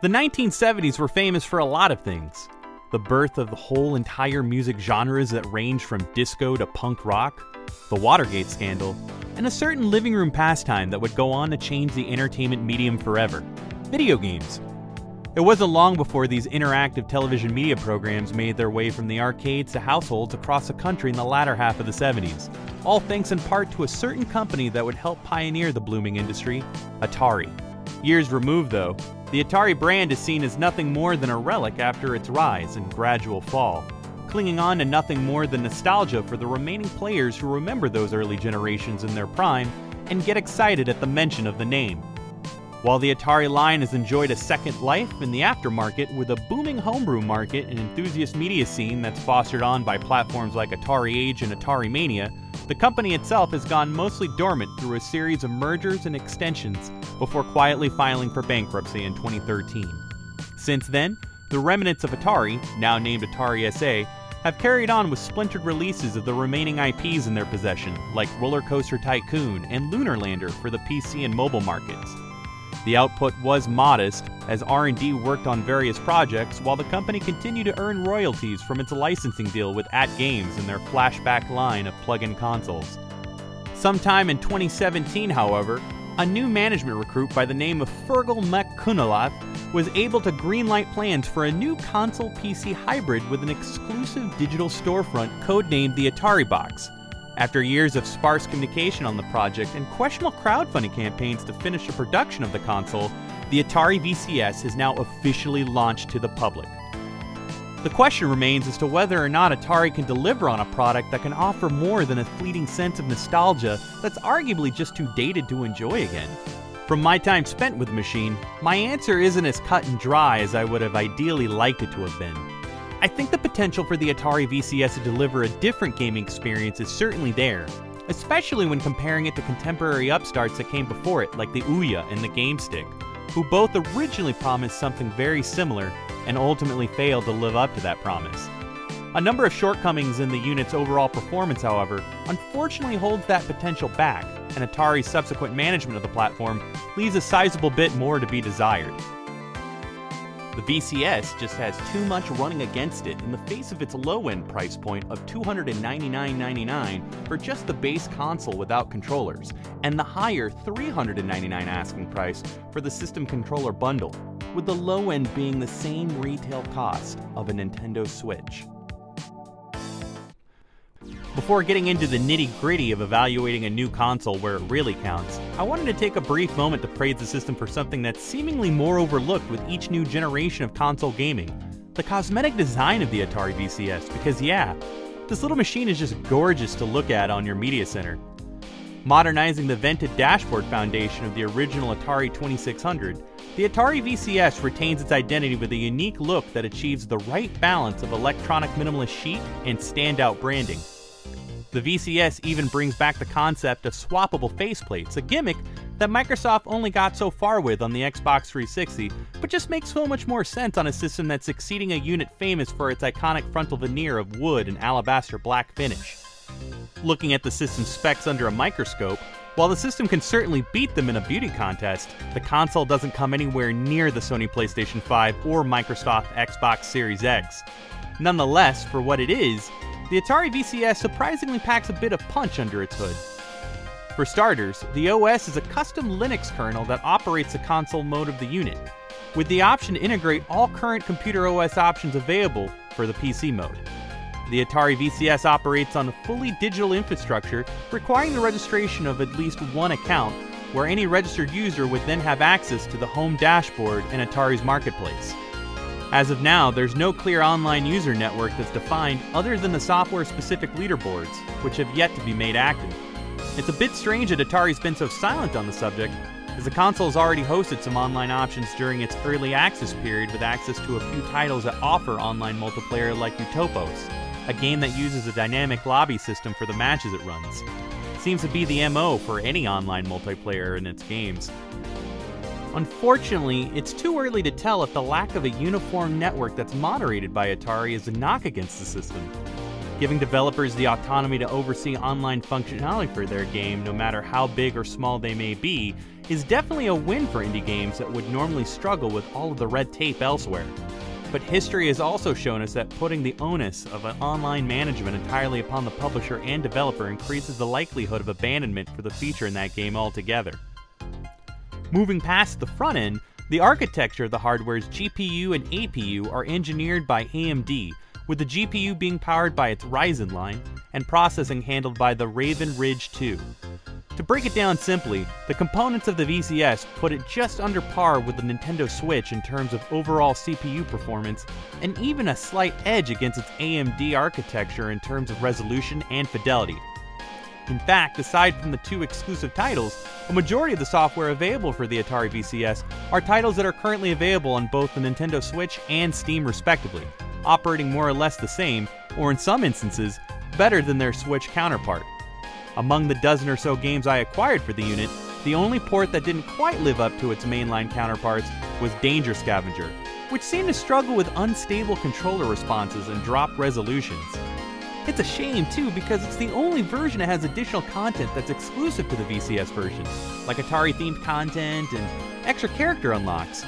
The 1970s were famous for a lot of things. The birth of the whole entire music genres that ranged from disco to punk rock, the Watergate scandal, and a certain living room pastime that would go on to change the entertainment medium forever: video games. It wasn't long before these interactive television media programs made their way from the arcades to households across the country in the latter half of the 70s, all thanks in part to a certain company that would help pioneer the blooming industry: Atari. Years removed though, the Atari brand is seen as nothing more than a relic after its rise and gradual fall, clinging on to nothing more than nostalgia for the remaining players who remember those early generations in their prime and get excited at the mention of the name. While the Atari line has enjoyed a second life in the aftermarket with a booming homebrew market and enthusiast media scene that's fostered on by platforms like Atari Age and Atari Mania, the company itself has gone mostly dormant through a series of mergers and extensions before quietly filing for bankruptcy in 2013. Since then, the remnants of Atari, now named Atari SA, have carried on with splintered releases of the remaining IPs in their possession, like Roller Coaster Tycoon and Lunar Lander for the PC and mobile markets. The output was modest, as R&D worked on various projects while the company continued to earn royalties from its licensing deal with AtGames and their flashback line of plug-in consoles. Sometime in 2017, however, a new management recruit by the name of Fergal McCunellat was able to greenlight plans for a new console PC hybrid with an exclusive digital storefront codenamed the Atari Box. After years of sparse communication on the project and questionable crowdfunding campaigns to finish the production of the console, the Atari VCS has now officially launched to the public. The question remains as to whether or not Atari can deliver on a product that can offer more than a fleeting sense of nostalgia that's arguably just too dated to enjoy again. From my time spent with the machine, my answer isn't as cut and dry as I would have ideally liked it to have been. I think the potential for the Atari VCS to deliver a different gaming experience is certainly there, especially when comparing it to contemporary upstarts that came before it, like the Ouya and the GameStick, who both originally promised something very similar and ultimately failed to live up to that promise. A number of shortcomings in the unit's overall performance, however, unfortunately holds that potential back, and Atari's subsequent management of the platform leaves a sizable bit more to be desired. The VCS just has too much running against it in the face of its low-end price point of $299.99 for just the base console without controllers, and the higher $399 asking price for the system controller bundle, with the low end being the same retail cost of a Nintendo Switch. Before getting into the nitty-gritty of evaluating a new console where it really counts, I wanted to take a brief moment to praise the system for something that's seemingly more overlooked with each new generation of console gaming: the cosmetic design of the Atari VCS, because yeah, this little machine is just gorgeous to look at on your media center. Modernizing the vented dashboard foundation of the original Atari 2600, the Atari VCS retains its identity with a unique look that achieves the right balance of electronic minimalist chic and standout branding. The VCS even brings back the concept of swappable faceplates, a gimmick that Microsoft only got so far with on the Xbox 360, but just makes so much more sense on a system that's succeeding a unit famous for its iconic frontal veneer of wood and alabaster black finish. Looking at the system's specs under a microscope, while the system can certainly beat them in a beauty contest, the console doesn't come anywhere near the Sony PlayStation 5 or Microsoft Xbox Series X. Nonetheless, for what it is, the Atari VCS surprisingly packs a bit of punch under its hood. For starters, the OS is a custom Linux kernel that operates the console mode of the unit, with the option to integrate all current computer OS options available for the PC mode. The Atari VCS operates on a fully digital infrastructure, requiring the registration of at least one account, where any registered user would then have access to the home dashboard and Atari's marketplace. As of now, there's no clear online user network that's defined other than the software-specific leaderboards, which have yet to be made active. It's a bit strange that Atari's been so silent on the subject, as the console has already hosted some online options during its early access period with access to a few titles that offer online multiplayer like Utopos, a game that uses a dynamic lobby system for the matches it runs. Seems to be the MO for any online multiplayer in its games. Unfortunately, it's too early to tell if the lack of a uniform network that's moderated by Atari is a knock against the system. Giving developers the autonomy to oversee online functionality for their game, no matter how big or small they may be, is definitely a win for indie games that would normally struggle with all of the red tape elsewhere. But history has also shown us that putting the onus of an online management entirely upon the publisher and developer increases the likelihood of abandonment for the feature in that game altogether. Moving past the front end, the architecture of the hardware's GPU and APU are engineered by AMD, with the GPU being powered by its Ryzen line and processing handled by the Raven Ridge 2. To break it down simply, the components of the VCS put it just under par with the Nintendo Switch in terms of overall CPU performance, and even a slight edge against its AMD architecture in terms of resolution and fidelity. In fact, aside from the two exclusive titles, a majority of the software available for the Atari VCS are titles that are currently available on both the Nintendo Switch and Steam respectively, operating more or less the same, or in some instances, better than their Switch counterpart. Among the dozen or so games I acquired for the unit, the only port that didn't quite live up to its mainline counterparts was Danger Scavenger, which seemed to struggle with unstable controller responses and dropped resolutions. It's a shame too, because it's the only version that has additional content that's exclusive to the VCS version, like Atari-themed content and extra character unlocks.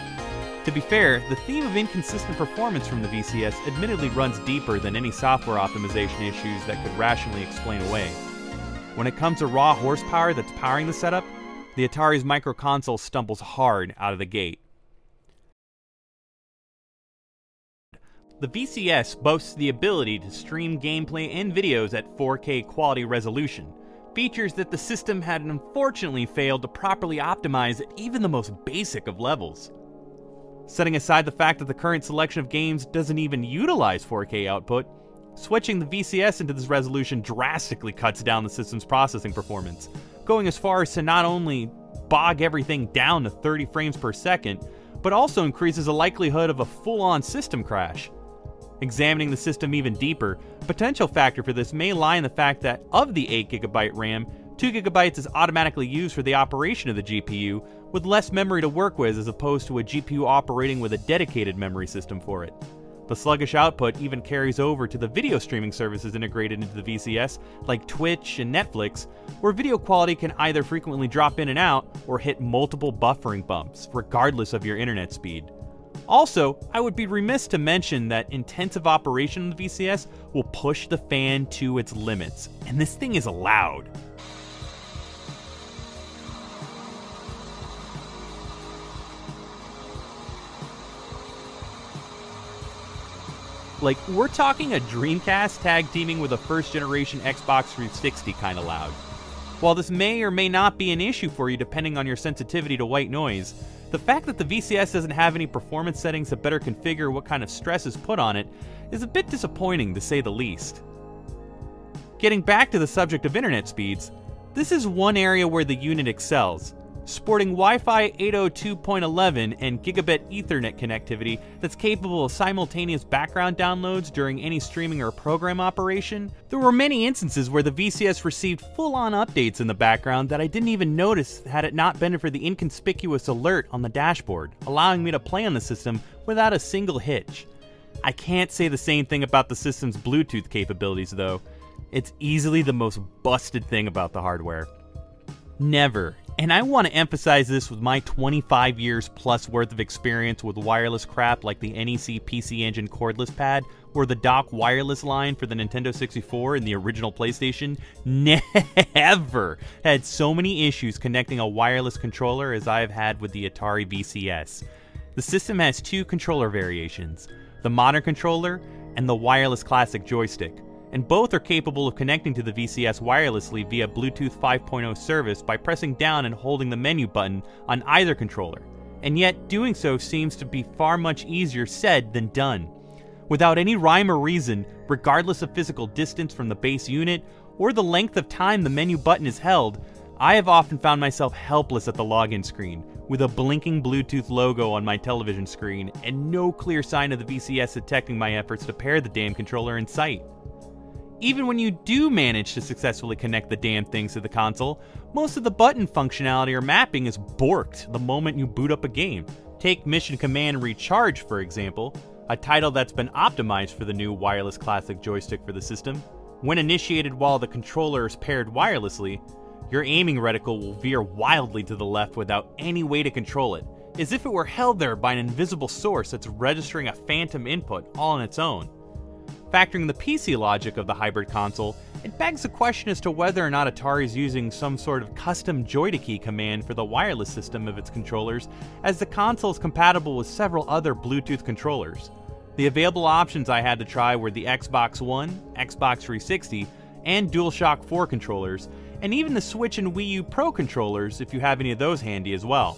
To be fair, the theme of inconsistent performance from the VCS admittedly runs deeper than any software optimization issues that could rationally explain away. When it comes to raw horsepower that's powering the setup, the Atari's microconsole stumbles hard out of the gate. The VCS boasts the ability to stream gameplay and videos at 4K quality resolution, features that the system had unfortunately failed to properly optimize at even the most basic of levels. Setting aside the fact that the current selection of games doesn't even utilize 4K output, switching the VCS into this resolution drastically cuts down the system's processing performance, going as far as to not only bog everything down to 30 frames per second, but also increases the likelihood of a full-on system crash. Examining the system even deeper, a potential factor for this may lie in the fact that of the 8GB RAM, 2GB is automatically used for the operation of the GPU, with less memory to work with as opposed to a GPU operating with a dedicated memory system for it. The sluggish output even carries over to the video streaming services integrated into the VCS, like Twitch and Netflix, where video quality can either frequently drop in and out or hit multiple buffering bumps, regardless of your internet speed. Also, I would be remiss to mention that intensive operation of the VCS will push the fan to its limits, and this thing is loud. Like, we're talking a Dreamcast tag teaming with a first-generation Xbox 360 kind of loud. While this may or may not be an issue for you depending on your sensitivity to white noise, the fact that the VCS doesn't have any performance settings to better configure what kind of stress is put on it is a bit disappointing to say the least. Getting back to the subject of internet speeds, this is one area where the unit excels, sporting Wi-Fi 802.11 and gigabit Ethernet connectivity that's capable of simultaneous background downloads during any streaming or program operation. There were many instances where the VCS received full-on updates in the background that I didn't even notice had it not been for the inconspicuous alert on the dashboard, allowing me to play on the system without a single hitch. I can't say the same thing about the system's Bluetooth capabilities though. It's easily the most busted thing about the hardware. Never, and I want to emphasize this with my 25 years plus worth of experience with wireless crap like the NEC PC Engine cordless pad or the dock wireless line for the Nintendo 64 and the original PlayStation, never had so many issues connecting a wireless controller as I have had with the Atari VCS. The system has two controller variations, the modern controller and the wireless classic joystick, and both are capable of connecting to the VCS wirelessly via Bluetooth 5.0 service by pressing down and holding the menu button on either controller, and yet doing so seems to be far much easier said than done. Without any rhyme or reason, regardless of physical distance from the base unit or the length of time the menu button is held, I have often found myself helpless at the login screen, with a blinking Bluetooth logo on my television screen and no clear sign of the VCS detecting my efforts to pair the damn controller in sight. Even when you do manage to successfully connect the damn things to the console, most of the button functionality or mapping is borked the moment you boot up a game. Take Mission Command Recharge, for example, a title that's been optimized for the new wireless classic joystick for the system. When initiated while the controller is paired wirelessly, your aiming reticle will veer wildly to the left without any way to control it, as if it were held there by an invisible source that's registering a phantom input all on its own. Factoring the PC logic of the hybrid console, it begs the question as to whether or not Atari is using some sort of custom Joystick command for the wireless system of its controllers, as the console is compatible with several other Bluetooth controllers. The available options I had to try were the Xbox One, Xbox 360, and DualShock 4 controllers, and even the Switch and Wii U Pro controllers if you have any of those handy as well.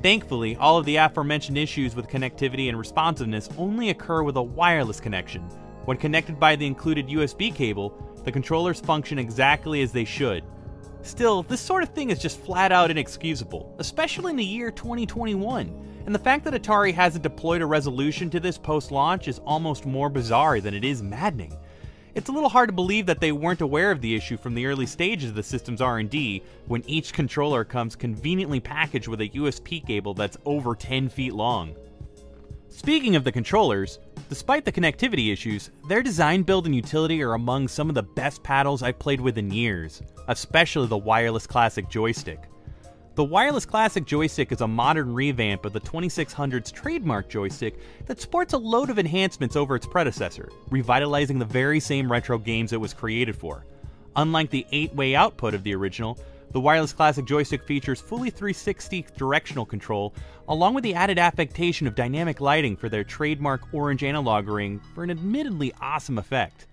Thankfully, all of the aforementioned issues with connectivity and responsiveness only occur with a wireless connection. When connected by the included USB cable, the controllers function exactly as they should. Still, this sort of thing is just flat out inexcusable, especially in the year 2021, and the fact that Atari hasn't deployed a resolution to this post-launch is almost more bizarre than it is maddening. It's a little hard to believe that they weren't aware of the issue from the early stages of the system's R&D, when each controller comes conveniently packaged with a USB cable that's over 10 feet long. Speaking of the controllers, despite the connectivity issues, their design, build, and utility are among some of the best paddles I've played with in years, especially the Wireless Classic Joystick. The Wireless Classic Joystick is a modern revamp of the 2600's trademark joystick that sports a load of enhancements over its predecessor, revitalizing the very same retro games it was created for. Unlike the 8-way output of the original, the Wireless Classic Joystick features fully 360 directional control, along with the added affectation of dynamic lighting for their trademark orange analog ring for an admittedly awesome effect.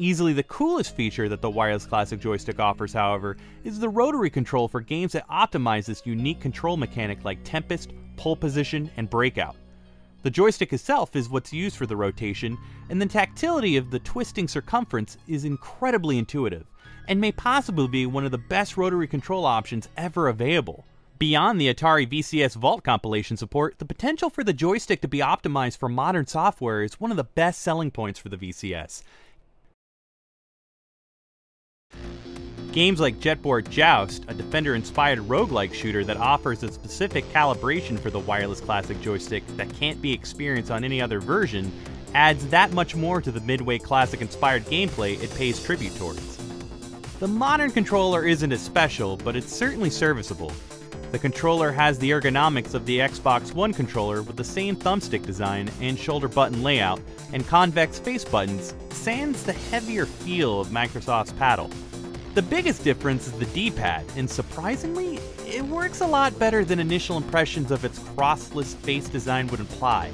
Easily the coolest feature that the Wireless Classic Joystick offers, however, is the Rotary Control for games that optimize this unique control mechanic like Tempest, Pole Position, and Breakout. The joystick itself is what's used for the rotation, and the tactility of the twisting circumference is incredibly intuitive, and may possibly be one of the best rotary control options ever available. Beyond the Atari VCS Vault compilation support, the potential for the joystick to be optimized for modern software is one of the best selling points for the VCS. Games like Jetboard Joust, a Defender-inspired roguelike shooter that offers a specific calibration for the Wireless Classic Joystick that can't be experienced on any other version, adds that much more to the Midway Classic-inspired gameplay it pays tribute towards. The modern controller isn't as special, but it's certainly serviceable. The controller has the ergonomics of the Xbox One controller with the same thumbstick design and shoulder button layout, and convex face buttons, sans the heavier feel of Microsoft's paddle. The biggest difference is the D-pad, and surprisingly, it works a lot better than initial impressions of its crossless face design would imply.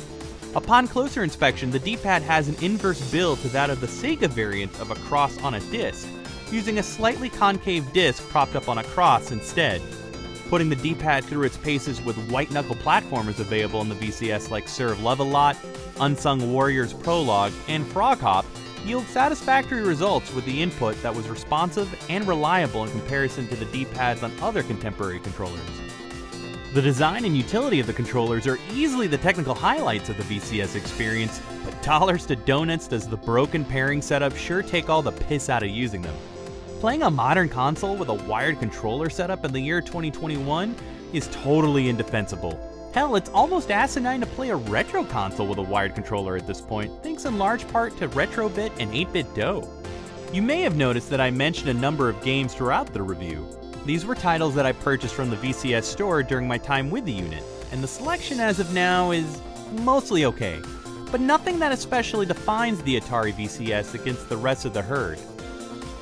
Upon closer inspection, the D-pad has an inverse build to that of the Sega variant of a cross on a disc, using a slightly concave disc propped up on a cross instead. Putting the D-pad through its paces with white-knuckle platformers available in the VCS like Serve Love-A-Lot, Unsung Warriors Prologue, and Frog Hop yield satisfactory results with the input that was responsive and reliable in comparison to the D-pads on other contemporary controllers. The design and utility of the controllers are easily the technical highlights of the VCS experience, but dollars to donuts does the broken pairing setup sure take all the piss out of using them. Playing a modern console with a wired controller setup in the year 2021 is totally indefensible. Hell, it's almost asinine to play a retro console with a wired controller at this point, thanks in large part to Retrobit and 8-Bit Do. You may have noticed that I mentioned a number of games throughout the review. These were titles that I purchased from the VCS store during my time with the unit, and the selection as of now is mostly okay, but nothing that especially defines the Atari VCS against the rest of the herd.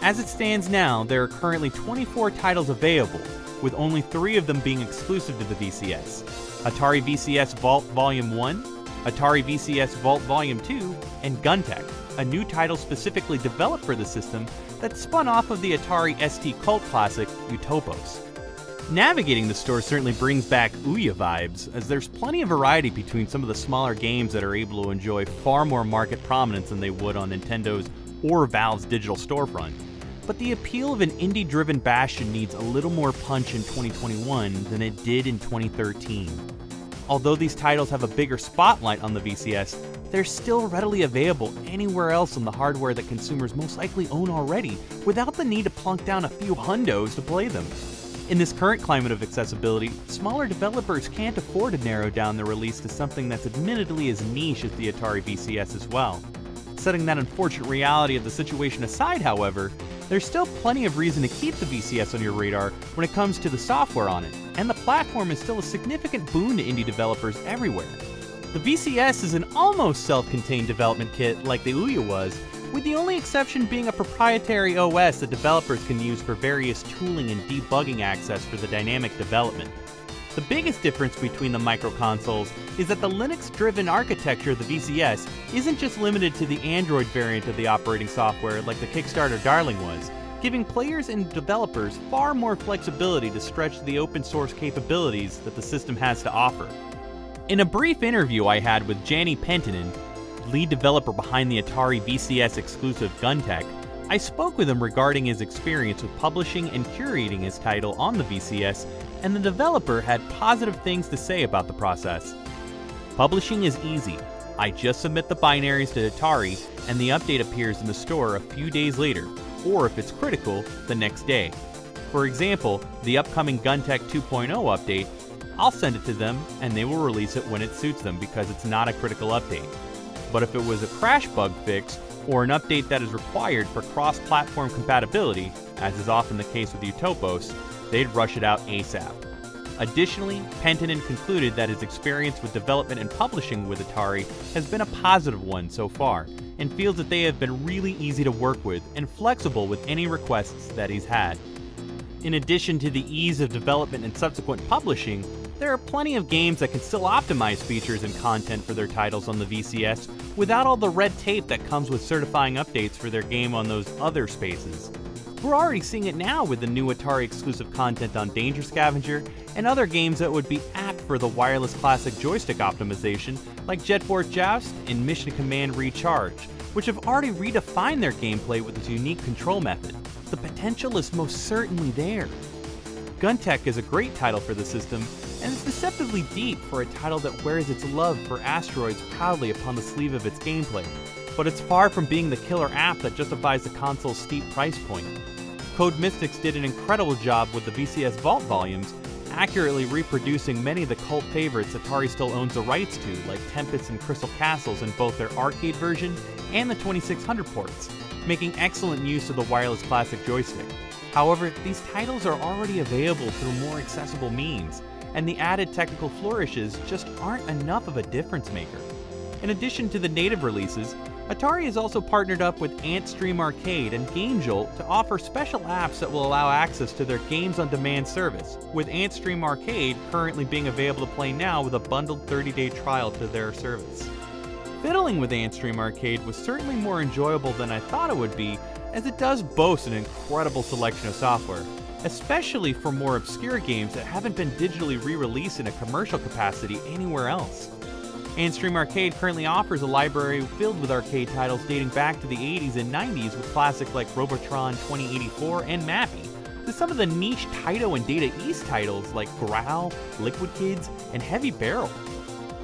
As it stands now, there are currently 24 titles available, with only 3 of them being exclusive to the VCS. Atari VCS Vault Volume 1, Atari VCS Vault Volume 2, and Guntech, a new title specifically developed for the system that spun off of the Atari ST cult classic Utopos. Navigating the store certainly brings back Ouya vibes, as there's plenty of variety between some of the smaller games that are able to enjoy far more market prominence than they would on Nintendo's or Valve's digital storefront. But the appeal of an indie-driven bastion needs a little more punch in 2021 than it did in 2013. Although these titles have a bigger spotlight on the VCS, they're still readily available anywhere else on the hardware that consumers most likely own already, without the need to plunk down a few hundos to play them. In this current climate of accessibility, smaller developers can't afford to narrow down their release to something that's admittedly as niche as the Atari VCS as well. Setting that unfortunate reality of the situation aside, however, there's still plenty of reason to keep the VCS on your radar when it comes to the software on it, and the platform is still a significant boon to indie developers everywhere. The VCS is an almost self-contained development kit like the Ouya was, with the only exception being a proprietary OS that developers can use for various tooling and debugging access for the dynamic development. The biggest difference between the microconsoles is that the Linux-driven architecture of the VCS isn't just limited to the Android variant of the operating software like the Kickstarter Darling was, giving players and developers far more flexibility to stretch the open source capabilities that the system has to offer. In a brief interview I had with Janny Pentinen, lead developer behind the Atari VCS exclusive GunTech, I spoke with him regarding his experience with publishing and curating his title on the VCS, and the developer had positive things to say about the process. Publishing is easy. I just submit the binaries to Atari, and the update appears in the store a few days later, or if it's critical, the next day. For example, the upcoming GunTech 2.0 update, I'll send it to them, and they will release it when it suits them because it's not a critical update. But if it was a crash bug fix, or an update that is required for cross-platform compatibility, as is often the case with Utopos, they'd rush it out ASAP. Additionally, Pentinen concluded that his experience with development and publishing with Atari has been a positive one so far, and feels that they have been really easy to work with and flexible with any requests that he's had. In addition to the ease of development and subsequent publishing, there are plenty of games that can still optimize features and content for their titles on the VCS without all the red tape that comes with certifying updates for their game on those other spaces. We're already seeing it now with the new Atari exclusive content on Danger Scavenger and other games that would be apt for the wireless classic joystick optimization like Jet Force Joust and Mission Command Recharge, which have already redefined their gameplay with this unique control method. The potential is most certainly there. GunTech is a great title for the system, and it's deceptively deep for a title that wears its love for asteroids proudly upon the sleeve of its gameplay, but it's far from being the killer app that justifies the console's steep price point. Code Mystics did an incredible job with the VCS Vault volumes, accurately reproducing many of the cult favorites Atari still owns the rights to, like Tempest and Crystal Castles in both their arcade version and the 2600 ports, making excellent use of the wireless classic joystick. However, these titles are already available through more accessible means, and the added technical flourishes just aren't enough of a difference maker. In addition to the native releases, Atari has also partnered up with AntStream Arcade and GameJolt to offer special apps that will allow access to their Games on Demand service, with AntStream Arcade currently being available to play now with a bundled 30-day trial to their service. Fiddling with AntStream Arcade was certainly more enjoyable than I thought it would be, as it does boast an incredible selection of software, especially for more obscure games that haven't been digitally re-released in a commercial capacity anywhere else. AntStream Arcade currently offers a library filled with arcade titles dating back to the 80s and 90s with classics like Robotron 2084 and Mappy, to some of the niche Taito and Data East titles like Growl, Liquid Kids, and Heavy Barrel.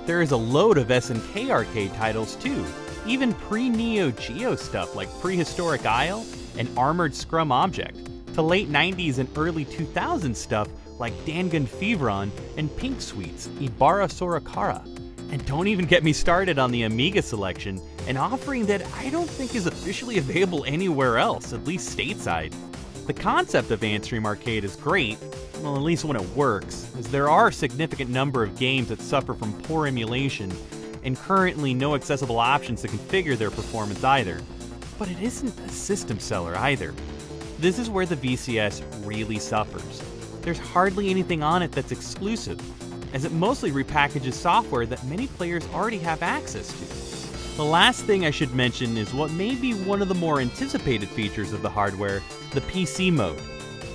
There is a load of SNK arcade titles too, even pre-Neo Geo stuff like Prehistoric Isle and Armored Scrum Object, to late 90s and early 2000s stuff like Dangan Feveron and Pink Sweets, Ibarra Sorokara. And don't even get me started on the Amiga selection, an offering that I don't think is officially available anywhere else, at least stateside. The concept of AntStream Arcade is great, well at least when it works, as there are a significant number of games that suffer from poor emulation, and currently no accessible options to configure their performance either. But it isn't a system seller either. This is where the VCS really suffers. There's hardly anything on it that's exclusive, as it mostly repackages software that many players already have access to. The last thing I should mention is what may be one of the more anticipated features of the hardware, the PC mode.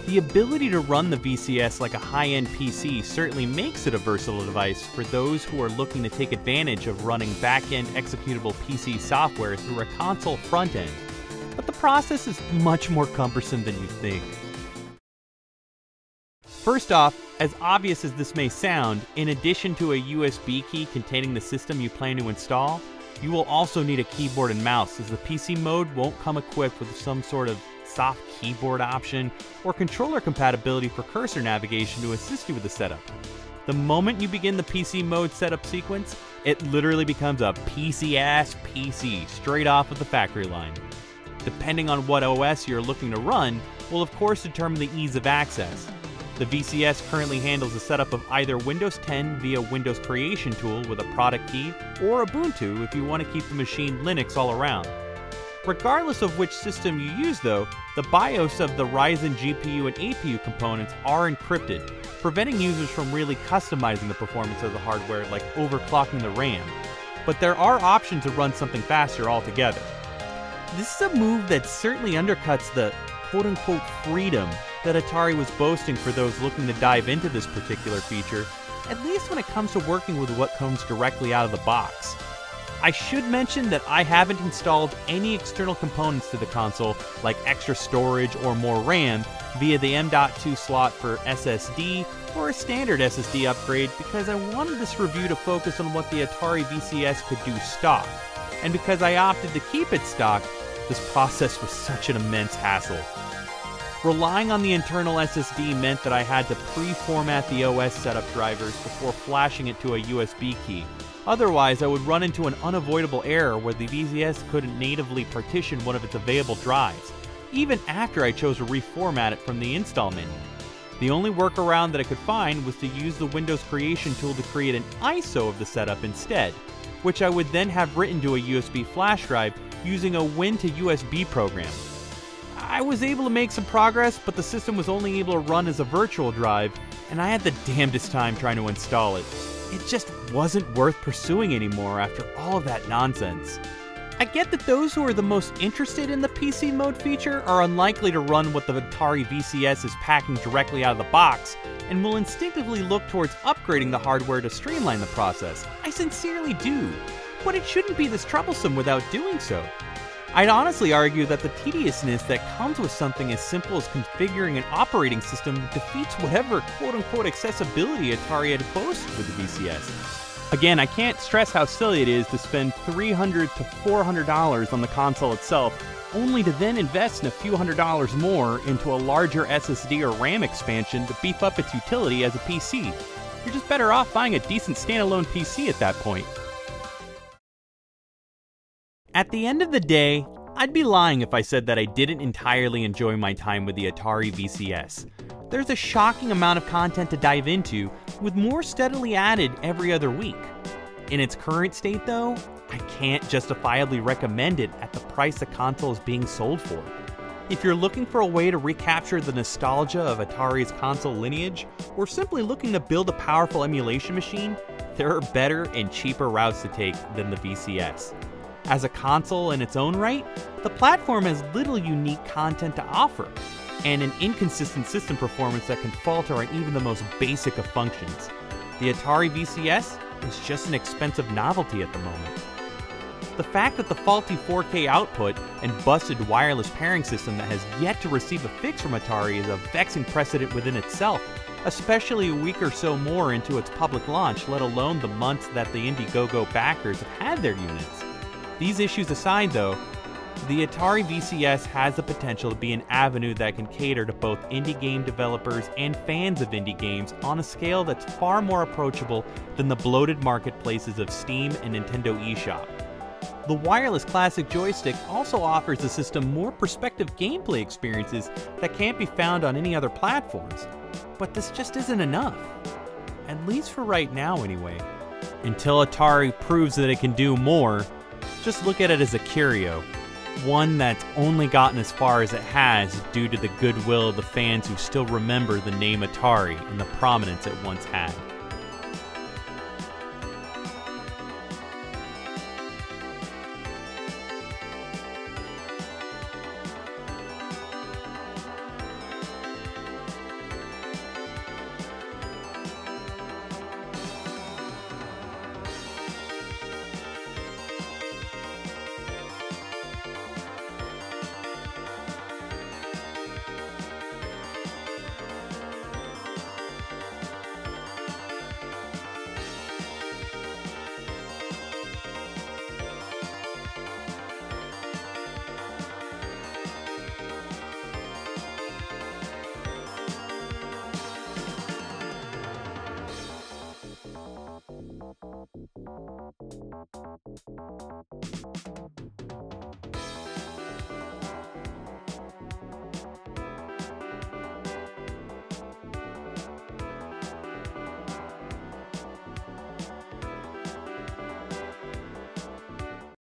The ability to run the VCS like a high-end PC certainly makes it a versatile device for those who are looking to take advantage of running back-end executable PC software through a console front-end. But the process is much more cumbersome than you think. First off, as obvious as this may sound, in addition to a USB key containing the system you plan to install, you will also need a keyboard and mouse, as the PC mode won't come equipped with some sort of soft keyboard option, or controller compatibility for cursor navigation to assist you with the setup. The moment you begin the PC mode setup sequence, it literally becomes a PC-ass PC straight off of the factory line. Depending on what OS you're looking to run, will of course determine the ease of access. The VCS currently handles the setup of either Windows 10 via Windows Creation Tool with a product key, or Ubuntu if you want to keep the machine Linux all around. Regardless of which system you use though, the BIOS of the Ryzen GPU and APU components are encrypted, preventing users from really customizing the performance of the hardware like overclocking the RAM. But there are options to run something faster altogether. This is a move that certainly undercuts the quote-unquote freedom that Atari was boasting for those looking to dive into this particular feature, at least when it comes to working with what comes directly out of the box. I should mention that I haven't installed any external components to the console, like extra storage or more RAM, via the M.2 slot for SSD or a standard SSD upgrade, because I wanted this review to focus on what the Atari VCS could do stock. And because I opted to keep it stock, this process was such an immense hassle. Relying on the internal SSD meant that I had to pre-format the OS setup drivers before flashing it to a USB key. Otherwise, I would run into an unavoidable error where the VCS couldn't natively partition one of its available drives, even after I chose to reformat it from the install menu. The only workaround that I could find was to use the Windows Creation Tool to create an ISO of the setup instead, which I would then have written to a USB flash drive using a Win to USB program. I was able to make some progress, but the system was only able to run as a virtual drive, and I had the damnedest time trying to install it. It just wasn't worth pursuing anymore after all of that nonsense. I get that those who are the most interested in the PC mode feature are unlikely to run what the Atari VCS is packing directly out of the box, and will instinctively look towards upgrading the hardware to streamline the process. I sincerely do, but it shouldn't be this troublesome without doing so. I'd honestly argue that the tediousness that comes with something as simple as configuring an operating system defeats whatever quote-unquote accessibility Atari had boasted with the VCS. Again, I can't stress how silly it is to spend $300 to $400 on the console itself, only to then invest in a few $100s more into a larger SSD or RAM expansion to beef up its utility as a PC. You're just better off buying a decent standalone PC at that point. At the end of the day, I'd be lying if I said that I didn't entirely enjoy my time with the Atari VCS. There's a shocking amount of content to dive into, with more steadily added every other week. In its current state though, I can't justifiably recommend it at the price the console is being sold for. If you're looking for a way to recapture the nostalgia of Atari's console lineage, or simply looking to build a powerful emulation machine, there are better and cheaper routes to take than the VCS. As a console in its own right, the platform has little unique content to offer, and an inconsistent system performance that can falter on even the most basic of functions. The Atari VCS is just an expensive novelty at the moment. The fact that the faulty 4K output and busted wireless pairing system that has yet to receive a fix from Atari is a vexing precedent within itself, especially a week or so more into its public launch, let alone the months that the Indiegogo backers have had their units. These issues aside though, the Atari VCS has the potential to be an avenue that can cater to both indie game developers and fans of indie games on a scale that's far more approachable than the bloated marketplaces of Steam and Nintendo eShop. The wireless classic joystick also offers the system more perspective gameplay experiences that can't be found on any other platforms. But this just isn't enough. At least for right now anyway. Until Atari proves that it can do more, just look at it as a curio, one that's only gotten as far as it has due to the goodwill of the fans who still remember the name Atari and the prominence it once had.